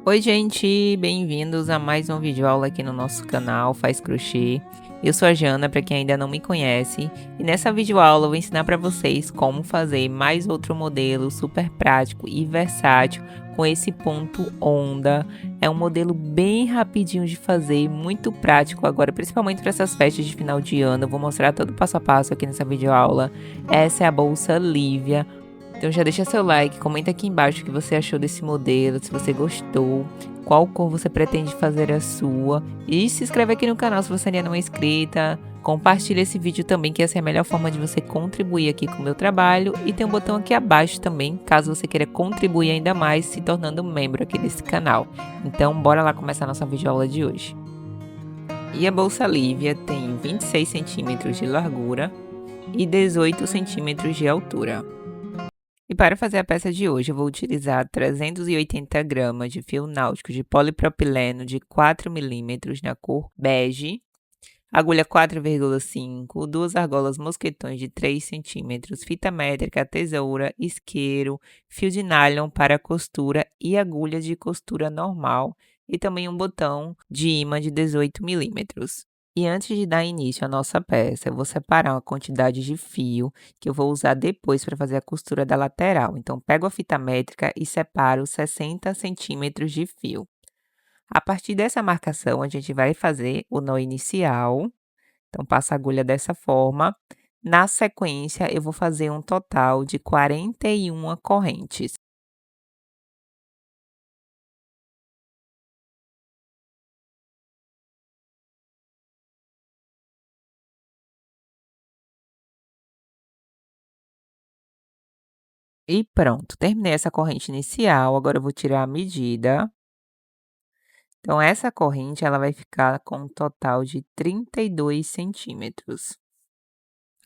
Oi, gente, bem-vindos a mais um vídeo aula aqui no nosso canal Faz Crochê. Eu sou a Jana, para quem ainda não me conhece, e nessa videoaula eu vou ensinar para vocês como fazer mais outro modelo super prático e versátil com esse ponto onda. É um modelo bem rapidinho de fazer, muito prático agora, principalmente para essas festas de final de ano. Eu vou mostrar todo o passo a passo aqui nessa videoaula. Essa é a bolsa Lívia. Então já deixa seu like, comenta aqui embaixo o que você achou desse modelo, se você gostou, qual cor você pretende fazer a sua. E se inscreve aqui no canal se você ainda não é inscrita. Compartilha esse vídeo também, que essa é a melhor forma de você contribuir aqui com o meu trabalho. E tem um botão aqui abaixo também, caso você queira contribuir ainda mais se tornando membro aqui desse canal. Então bora lá começar a nossa videoaula de hoje. E a bolsa Lívia tem 26 centímetros de largura e 18 centímetros de altura. E para fazer a peça de hoje, eu vou utilizar 380 gramas de fio náutico de polipropileno de 4 milímetros na cor bege, agulha 4,5, duas argolas mosquetões de 3 centímetros, fita métrica, tesoura, isqueiro, fio de nylon para costura e agulha de costura normal, e também um botão de imã de 18 milímetros. E antes de dar início à nossa peça, eu vou separar uma quantidade de fio que eu vou usar depois para fazer a costura da lateral. Então, pego a fita métrica e separo 60 centímetros de fio. A partir dessa marcação, a gente vai fazer o nó inicial. Então, passa a agulha dessa forma. Na sequência, eu vou fazer um total de 41 correntes. E pronto, terminei essa corrente inicial. Agora eu vou tirar a medida. Então, essa corrente ela vai ficar com um total de 32 centímetros.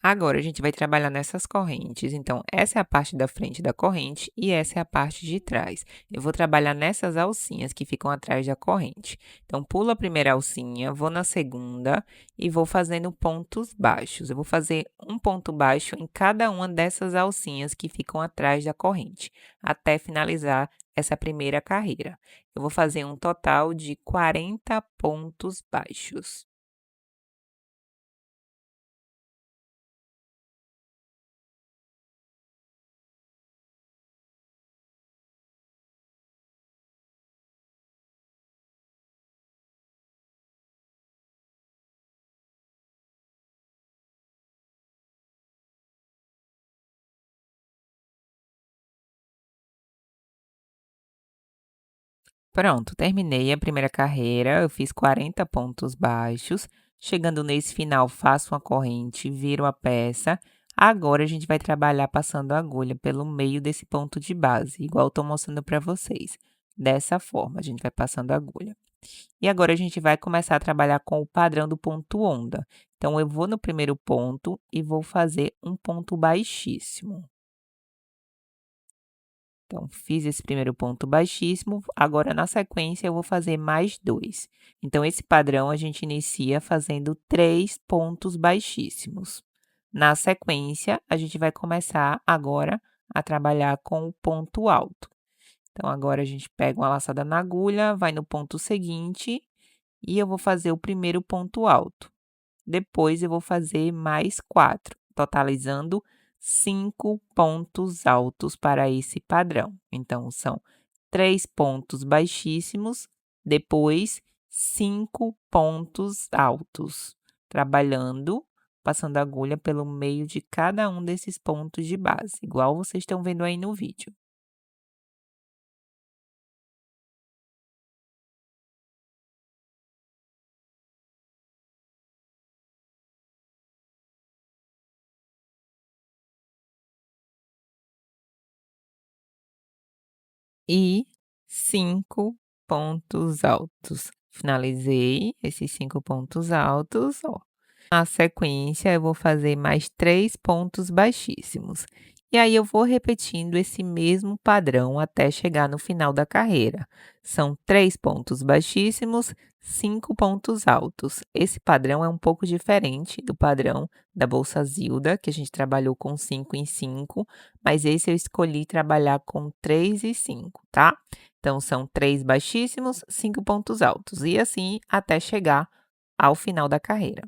Agora, a gente vai trabalhar nessas correntes. Então, essa é a parte da frente da corrente e essa é a parte de trás. Eu vou trabalhar nessas alcinhas que ficam atrás da corrente. Então, pulo a primeira alcinha, vou na segunda e vou fazendo pontos baixos. Eu vou fazer um ponto baixo em cada uma dessas alcinhas que ficam atrás da corrente, até finalizar essa primeira carreira. Eu vou fazer um total de 40 pontos baixos. Pronto, terminei a primeira carreira, eu fiz 40 pontos baixos. Chegando nesse final, faço uma corrente, viro a peça. Agora, a gente vai trabalhar passando a agulha pelo meio desse ponto de base, igual eu estou mostrando para vocês. Dessa forma, a gente vai passando a agulha. E agora, a gente vai começar a trabalhar com o padrão do ponto onda. Então, eu vou no primeiro ponto e vou fazer um ponto baixíssimo. Então, fiz esse primeiro ponto baixíssimo, agora na sequência eu vou fazer mais 2. Então, esse padrão a gente inicia fazendo 3 pontos baixíssimos. Na sequência, a gente vai começar agora a trabalhar com o ponto alto. Então, agora a gente pega uma laçada na agulha, vai no ponto seguinte e eu vou fazer o primeiro ponto alto. Depois, eu vou fazer mais 4, totalizando 5 pontos altos para esse padrão. Então, são 3 pontos baixíssimos, depois 5 pontos altos, trabalhando, passando a agulha pelo meio de cada um desses pontos de base, igual vocês estão vendo aí no vídeo. E 5 pontos altos. Finalizei esses 5 pontos altos, ó. Na sequência, eu vou fazer mais 3 pontos baixíssimos. E aí eu vou repetindo esse mesmo padrão até chegar no final da carreira. São 3 pontos baixíssimos, 5 pontos altos. Esse padrão é um pouco diferente do padrão da bolsa Zilda, que a gente trabalhou com 5 em 5, mas esse eu escolhi trabalhar com 3 e 5, tá? Então são 3 baixíssimos, 5 pontos altos, e assim até chegar ao final da carreira.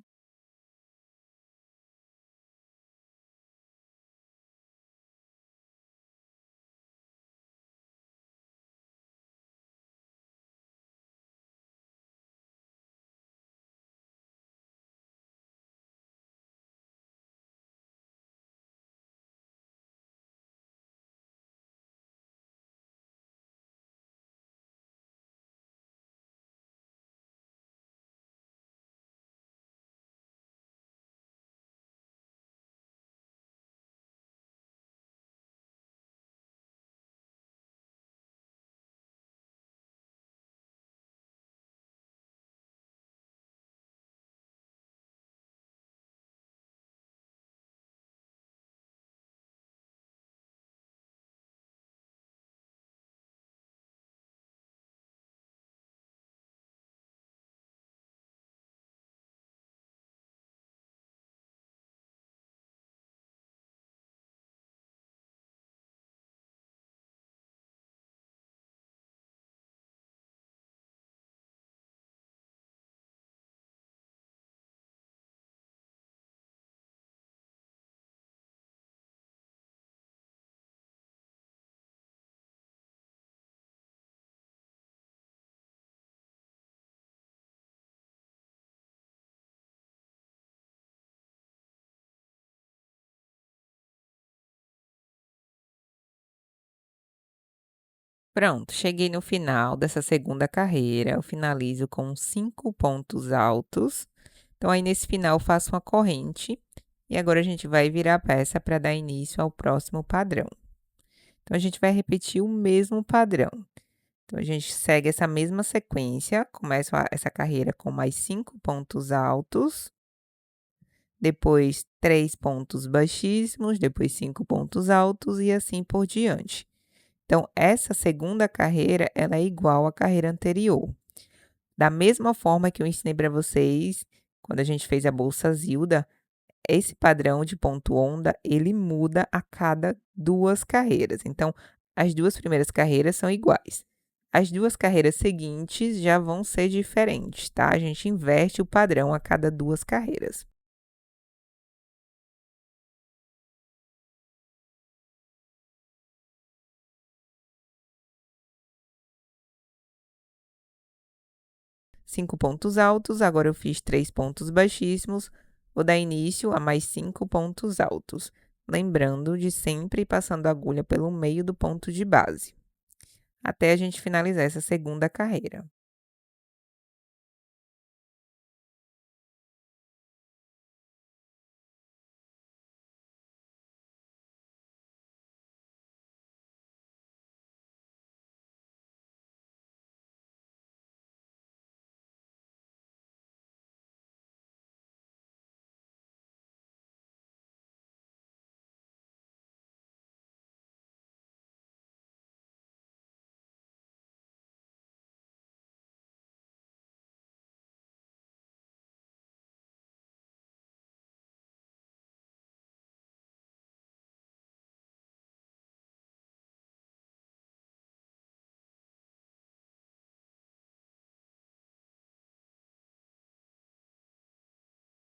Pronto, cheguei no final dessa segunda carreira, eu finalizo com 5 pontos altos. Então, aí nesse final, eu faço uma corrente e agora a gente vai virar a peça para dar início ao próximo padrão. Então, a gente vai repetir o mesmo padrão. Então, a gente segue essa mesma sequência, começa essa carreira com mais 5 pontos altos, depois 3 pontos baixíssimos, depois 5 pontos altos e assim por diante. Então, essa segunda carreira, ela é igual à carreira anterior. Da mesma forma que eu ensinei para vocês, quando a gente fez a bolsa Zilda, esse padrão de ponto onda, ele muda a cada 2 carreiras. Então, as 2 primeiras carreiras são iguais. As 2 carreiras seguintes já vão ser diferentes, tá? A gente inverte o padrão a cada 2 carreiras. 5 pontos altos, agora eu fiz 3 pontos baixíssimos, vou dar início a mais 5 pontos altos, lembrando de sempre ir passando a agulha pelo meio do ponto de base, até a gente finalizar essa segunda carreira.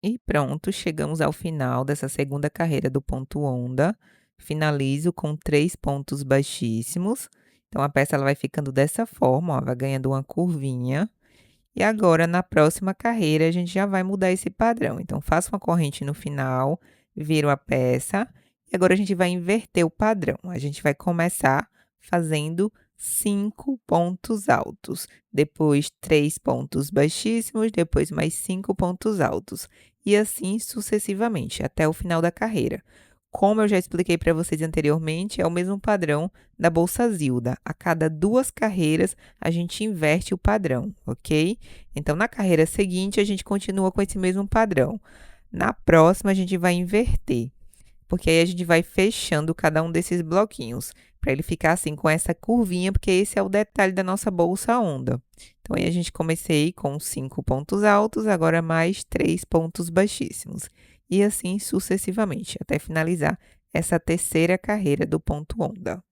E pronto, chegamos ao final dessa segunda carreira do ponto onda. Finalizo com 3 pontos baixíssimos. Então, a peça ela vai ficando dessa forma, ó, vai ganhando uma curvinha. E agora, na próxima carreira, a gente já vai mudar esse padrão. Então, faço uma corrente no final, viro a peça, e agora a gente vai inverter o padrão. A gente vai começar fazendo 5 pontos altos, depois 3 pontos baixíssimos, depois mais 5 pontos altos, e assim sucessivamente, até o final da carreira. Como eu já expliquei para vocês anteriormente, é o mesmo padrão da bolsa Zilda. A cada 2 carreiras, a gente inverte o padrão, ok? Então, na carreira seguinte, a gente continua com esse mesmo padrão. Na próxima, a gente vai inverter. porque aí a gente vai fechando cada um desses bloquinhos, para ele ficar assim com essa curvinha, porque esse é o detalhe da nossa bolsa onda. Então aí a gente comecei com 5 pontos altos, agora mais 3 pontos baixíssimos, e assim sucessivamente, até finalizar essa terceira carreira do ponto onda.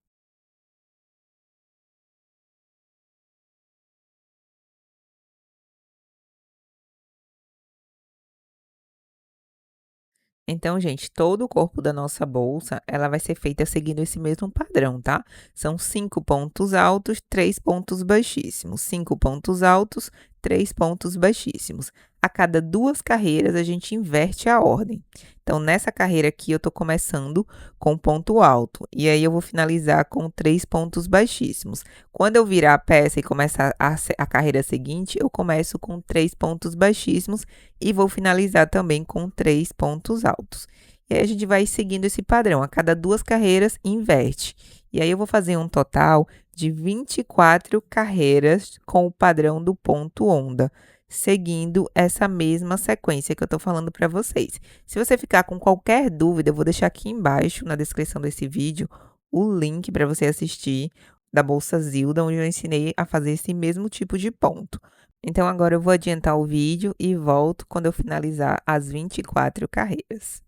Então, gente, todo o corpo da nossa bolsa, ela vai ser feita seguindo esse mesmo padrão, tá? São 5 pontos altos, 3 pontos baixíssimos. 5 pontos altos, 3 pontos baixíssimos. A cada 2 carreiras, a gente inverte a ordem. Então, nessa carreira aqui, eu tô começando com ponto alto. E aí, eu vou finalizar com 3 pontos baixíssimos. Quando eu virar a peça e começar a carreira seguinte, eu começo com 3 pontos baixíssimos e vou finalizar também com 3 pontos altos. E aí a gente vai seguindo esse padrão, a cada 2 carreiras inverte. E aí eu vou fazer um total de 24 carreiras com o padrão do ponto onda, seguindo essa mesma sequência que eu estou falando para vocês. Se você ficar com qualquer dúvida, eu vou deixar aqui embaixo na descrição desse vídeo o link para você assistir da Bolsa Zilda, onde eu ensinei a fazer esse mesmo tipo de ponto. Então, agora eu vou adiantar o vídeo e volto quando eu finalizar as 24 carreiras.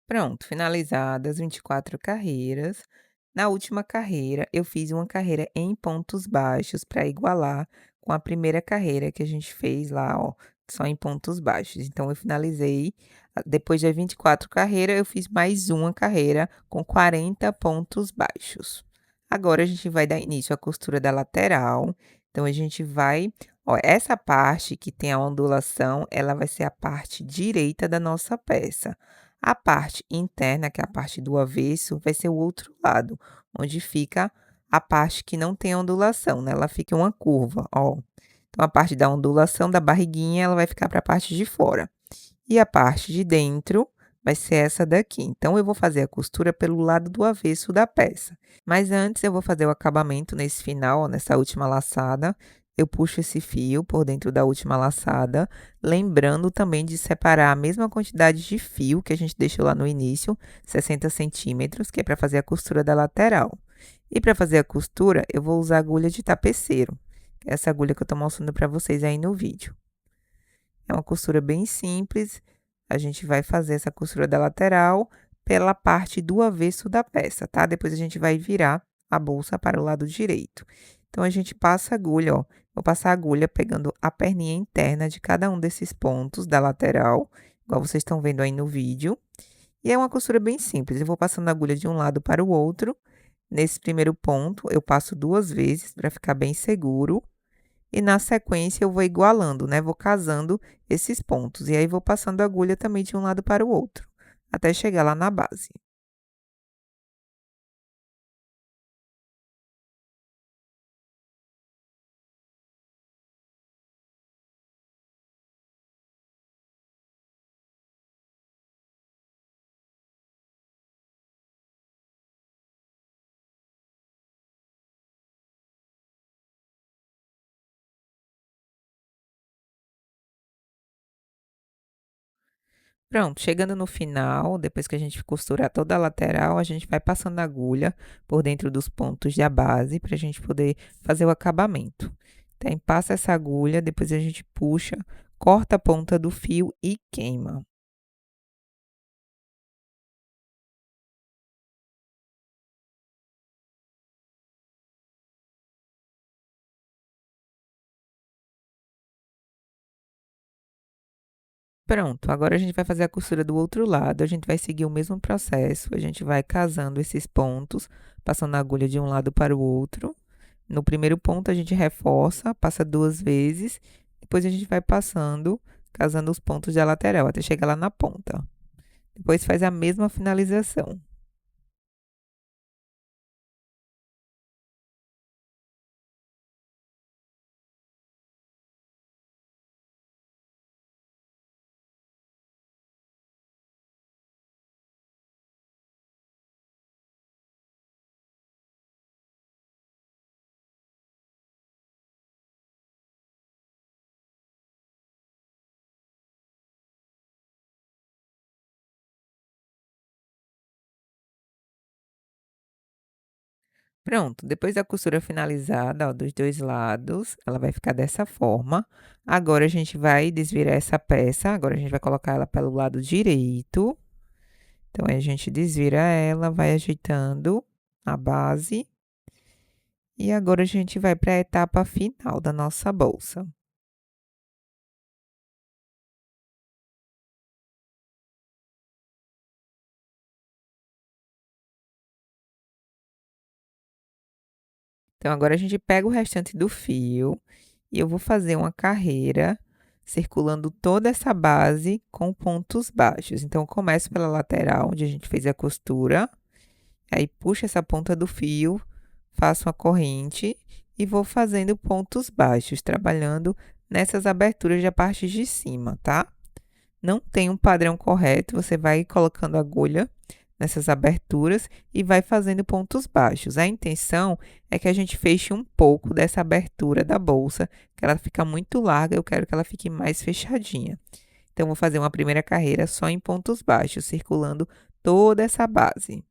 Pronto, finalizadas as 24 carreiras. Na última carreira, eu fiz uma carreira em pontos baixos para igualar com a primeira carreira que a gente fez lá, ó, só em pontos baixos. Então, eu finalizei, depois das 24 carreiras, eu fiz mais uma carreira com 40 pontos baixos. Agora, a gente vai dar início à costura da lateral. Então, a gente vai, ó, essa parte que tem a ondulação, ela vai ser a parte direita da nossa peça. A parte interna, que é a parte do avesso, vai ser o outro lado, onde fica a parte que não tem ondulação, né, ela fica uma curva, ó. Então a parte da ondulação da barriguinha, ela vai ficar para a parte de fora. E a parte de dentro vai ser essa daqui. Então eu vou fazer a costura pelo lado do avesso da peça. Mas antes eu vou fazer o acabamento nesse final, ó, nessa última laçada. Eu puxo esse fio por dentro da última laçada, lembrando também de separar a mesma quantidade de fio que a gente deixou lá no início, 60 centímetros, que é para fazer a costura da lateral. E para fazer a costura, eu vou usar agulha de tapeceiro, essa agulha que eu estou mostrando para vocês aí no vídeo. É uma costura bem simples. A gente vai fazer essa costura da lateral pela parte do avesso da peça, tá? Depois a gente vai virar a bolsa para o lado direito. Então, a gente passa a agulha, ó. Vou passar a agulha pegando a perninha interna de cada um desses pontos da lateral, igual vocês estão vendo aí no vídeo. E é uma costura bem simples. Eu vou passando a agulha de um lado para o outro. Nesse primeiro ponto, eu passo 2 vezes para ficar bem seguro. E na sequência eu vou igualando, né, vou casando esses pontos, e aí vou passando a agulha também de um lado para o outro, até chegar lá na base. Pronto, chegando no final, depois que a gente costurar toda a lateral, a gente vai passando a agulha por dentro dos pontos da base para a gente poder fazer o acabamento. Então, passa essa agulha, depois a gente puxa, corta a ponta do fio e queima. Pronto, agora a gente vai fazer a costura do outro lado, a gente vai seguir o mesmo processo, a gente vai casando esses pontos, passando a agulha de um lado para o outro. No primeiro ponto a gente reforça, passa 2 vezes, depois a gente vai passando, casando os pontos da lateral até chegar lá na ponta. Depois faz a mesma finalização. Pronto, depois da costura finalizada, ó, dos 2 lados, ela vai ficar dessa forma. Agora a gente vai desvirar essa peça, agora a gente vai colocar ela pelo lado direito. Então, aí a gente desvira ela, vai ajeitando a base. E agora a gente vai para a etapa final da nossa bolsa. Então, agora a gente pega o restante do fio e eu vou fazer uma carreira circulando toda essa base com pontos baixos. Então, eu começo pela lateral, onde a gente fez a costura, aí puxo essa ponta do fio, faço uma corrente e vou fazendo pontos baixos, trabalhando nessas aberturas da parte de cima, tá? Não tem um padrão correto, você vai colocando a agulha nessas aberturas e vai fazendo pontos baixos. A intenção é que a gente feche um pouco dessa abertura da bolsa, que ela fica muito larga, eu quero que ela fique mais fechadinha. Então, vou fazer uma primeira carreira só em pontos baixos, circulando toda essa base.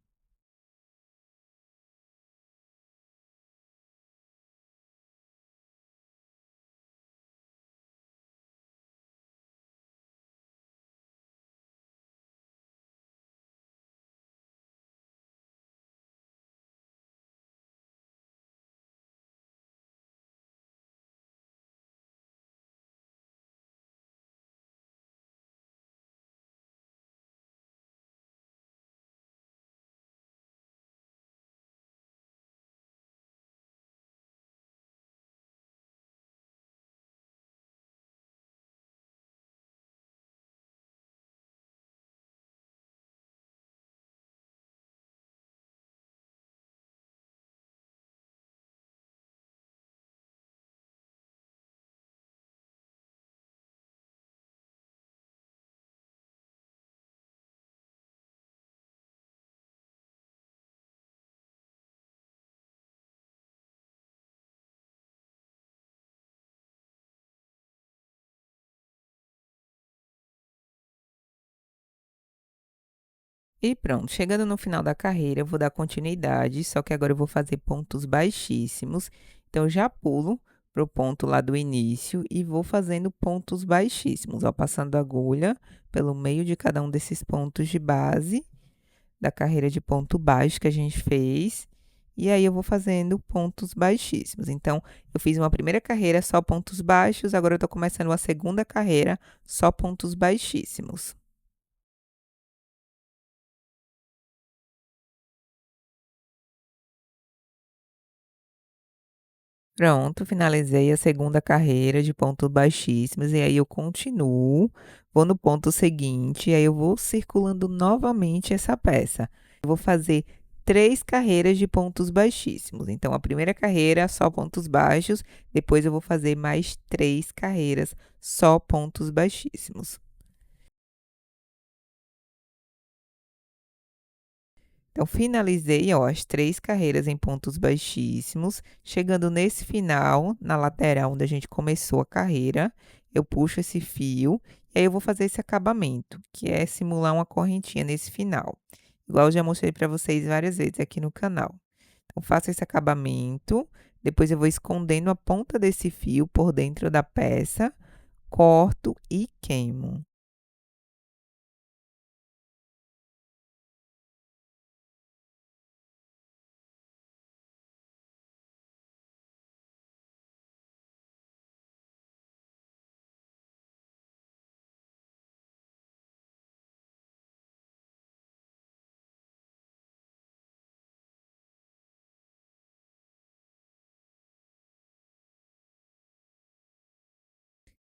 E pronto, chegando no final da carreira, eu vou dar continuidade, só que agora eu vou fazer pontos baixíssimos. Então, eu já pulo para o ponto lá do início e vou fazendo pontos baixíssimos, ó, passando a agulha pelo meio de cada um desses pontos de base da carreira de ponto baixo que a gente fez. E aí, eu vou fazendo pontos baixíssimos. Então, eu fiz uma primeira carreira só pontos baixos, agora eu estou começando uma segunda carreira só pontos baixíssimos. Pronto, finalizei a segunda carreira de pontos baixíssimos e aí eu continuo, vou no ponto seguinte, e aí eu vou circulando novamente essa peça. Eu vou fazer 3 carreiras de pontos baixíssimos. Então, a primeira carreira só pontos baixos, depois eu vou fazer mais 3 carreiras só pontos baixíssimos. Então, finalizei, ó, as 3 carreiras em pontos baixíssimos. Chegando nesse final, na lateral onde a gente começou a carreira, eu puxo esse fio e aí eu vou fazer esse acabamento, que é simular uma correntinha nesse final. Igual eu já mostrei para vocês várias vezes aqui no canal. Então, faço esse acabamento, depois eu vou escondendo a ponta desse fio por dentro da peça, corto e queimo.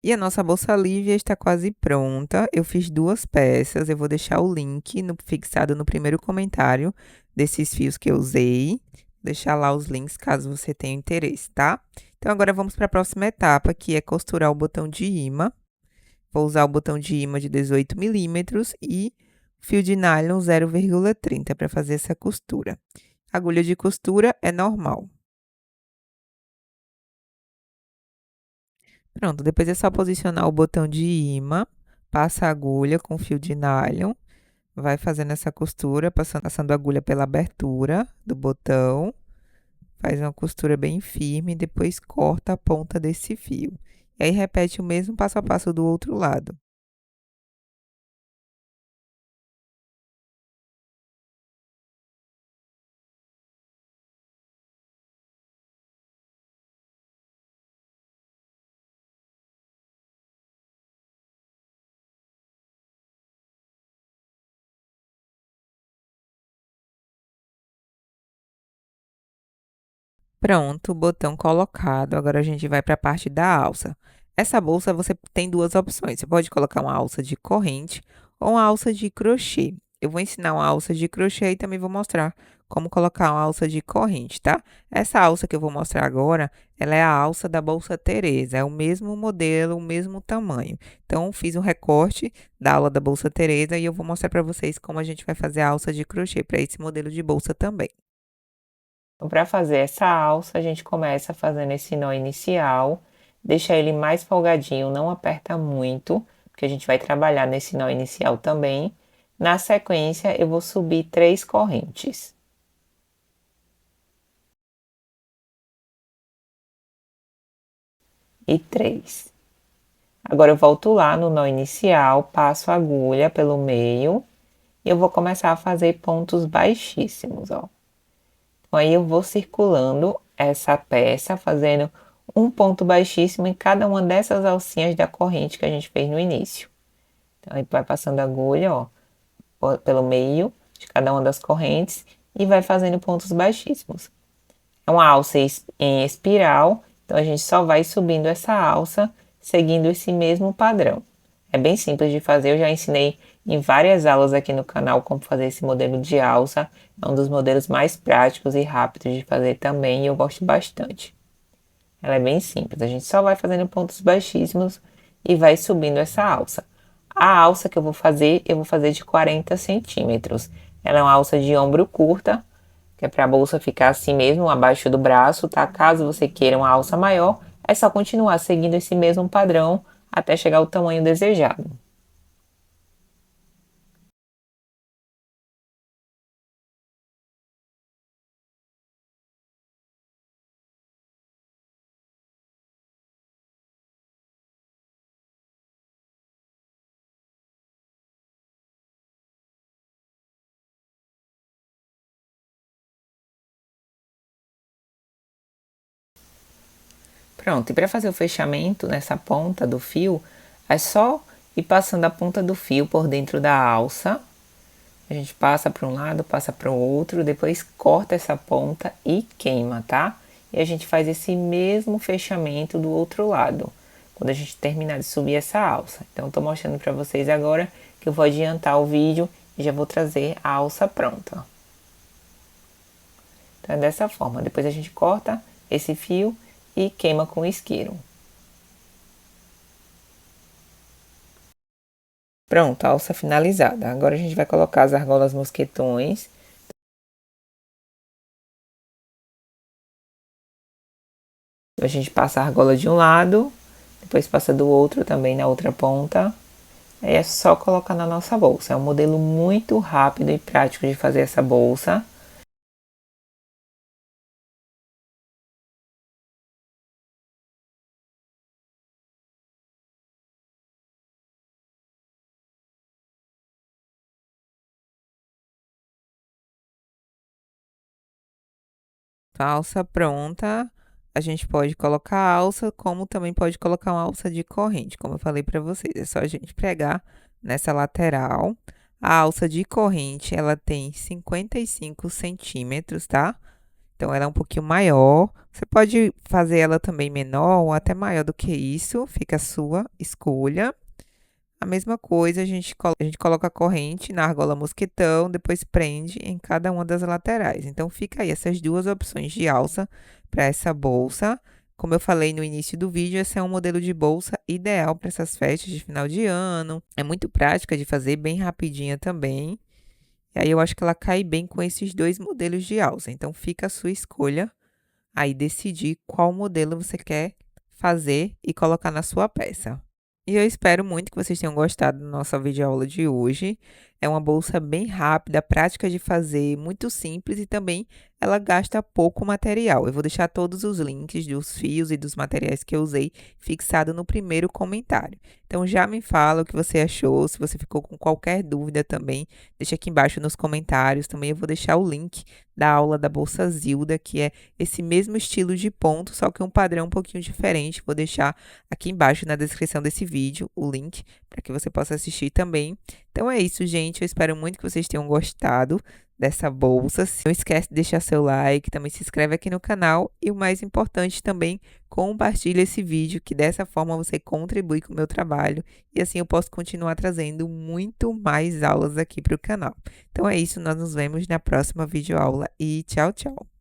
E a nossa bolsa Lívia está quase pronta. Eu fiz 2 peças, eu vou deixar o link fixado no primeiro comentário desses fios que eu usei. Deixar lá os links caso você tenha interesse, tá? Então, agora vamos para a próxima etapa, que é costurar o botão de imã. Vou usar o botão de imã de 18 milímetros e fio de nylon 0,30 para fazer essa costura. Agulha de costura é normal. Pronto, depois é só posicionar o botão de imã, passa a agulha com fio de nylon, vai fazendo essa costura, passando a agulha pela abertura do botão, faz uma costura bem firme e depois corta a ponta desse fio. E aí repete o mesmo passo a passo do outro lado. Pronto, o botão colocado. Agora a gente vai para a parte da alça. Essa bolsa você tem duas opções. Você pode colocar uma alça de corrente ou uma alça de crochê. Eu vou ensinar uma alça de crochê e também vou mostrar como colocar uma alça de corrente, tá? Essa alça que eu vou mostrar agora, ela é a alça da bolsa Teresa. É o mesmo modelo, o mesmo tamanho. Então, fiz um recorte da aula da bolsa Teresa e eu vou mostrar para vocês como a gente vai fazer a alça de crochê para esse modelo de bolsa também. Então, para fazer essa alça, a gente começa fazendo esse nó inicial, deixa ele mais folgadinho, não aperta muito, porque a gente vai trabalhar nesse nó inicial também. Na sequência, eu vou subir 3 correntes. E 3. Agora, eu volto lá no nó inicial, passo a agulha pelo meio e eu vou começar a fazer pontos baixíssimos, ó. Aí eu vou circulando essa peça, fazendo um ponto baixíssimo em cada uma dessas alcinhas da corrente que a gente fez no início. Então, a gente vai passando a agulha, ó, pelo meio de cada uma das correntes e vai fazendo pontos baixíssimos. É uma alça em espiral, então a gente só vai subindo essa alça seguindo esse mesmo padrão. É bem simples de fazer, eu já ensinei em várias aulas aqui no canal como fazer esse modelo de alça. É um dos modelos mais práticos e rápidos de fazer também e eu gosto bastante. Ela é bem simples, a gente só vai fazendo pontos baixíssimos e vai subindo essa alça. A alça que eu vou fazer de 40 centímetros. Ela é uma alça de ombro curta, que é para a bolsa ficar assim mesmo, abaixo do braço, tá? Caso você queira uma alça maior, é só continuar seguindo esse mesmo padrão até chegar ao tamanho desejado. Pronto, e para fazer o fechamento nessa ponta do fio, é só ir passando a ponta do fio por dentro da alça. A gente passa para um lado, passa para o outro, depois corta essa ponta e queima, tá? E a gente faz esse mesmo fechamento do outro lado, quando a gente terminar de subir essa alça. Então, tô mostrando para vocês agora que eu vou adiantar o vídeo e já vou trazer a alça pronta. Então, é dessa forma. Depois a gente corta esse fio e queima com isqueiro. Pronto, a alça finalizada. Agora a gente vai colocar as argolas mosquetões. A gente passa a argola de um lado, depois passa do outro também na outra ponta. Aí é só colocar na nossa bolsa. É um modelo muito rápido e prático de fazer essa bolsa. A alça pronta, a gente pode colocar a alça, como também pode colocar uma alça de corrente, como eu falei para vocês. É só a gente pregar nessa lateral. A alça de corrente, ela tem 55 centímetros, tá? Então, ela é um pouquinho maior. Você pode fazer ela também menor ou até maior do que isso, fica a sua escolha. A mesma coisa, a gente coloca a corrente na argola mosquetão, depois prende em cada uma das laterais. Então, fica aí essas duas opções de alça para essa bolsa. Como eu falei no início do vídeo, esse é um modelo de bolsa ideal para essas festas de final de ano. É muito prática de fazer, bem rapidinha também. E aí eu acho que ela cai bem com esses dois modelos de alça. Então, fica a sua escolha aí decidir qual modelo você quer fazer e colocar na sua peça. E eu espero muito que vocês tenham gostado da nossa videoaula de hoje. É uma bolsa bem rápida, prática de fazer, muito simples e também ela gasta pouco material. Eu vou deixar todos os links dos fios e dos materiais que eu usei fixado no primeiro comentário. Então já me fala o que você achou, se você ficou com qualquer dúvida também, deixa aqui embaixo nos comentários. Também eu vou deixar o link da aula da bolsa Zilda, que é esse mesmo estilo de ponto, só que um padrão um pouquinho diferente. Vou deixar aqui embaixo na descrição desse vídeo o link para que você possa assistir também. Então é isso, gente. Eu espero muito que vocês tenham gostado dessa bolsa. Não esquece de deixar seu like, também se inscreve aqui no canal e o mais importante também, compartilha esse vídeo, que dessa forma você contribui com o meu trabalho e assim eu posso continuar trazendo muito mais aulas aqui para o canal. Então é isso, nós nos vemos na próxima videoaula e tchau, tchau!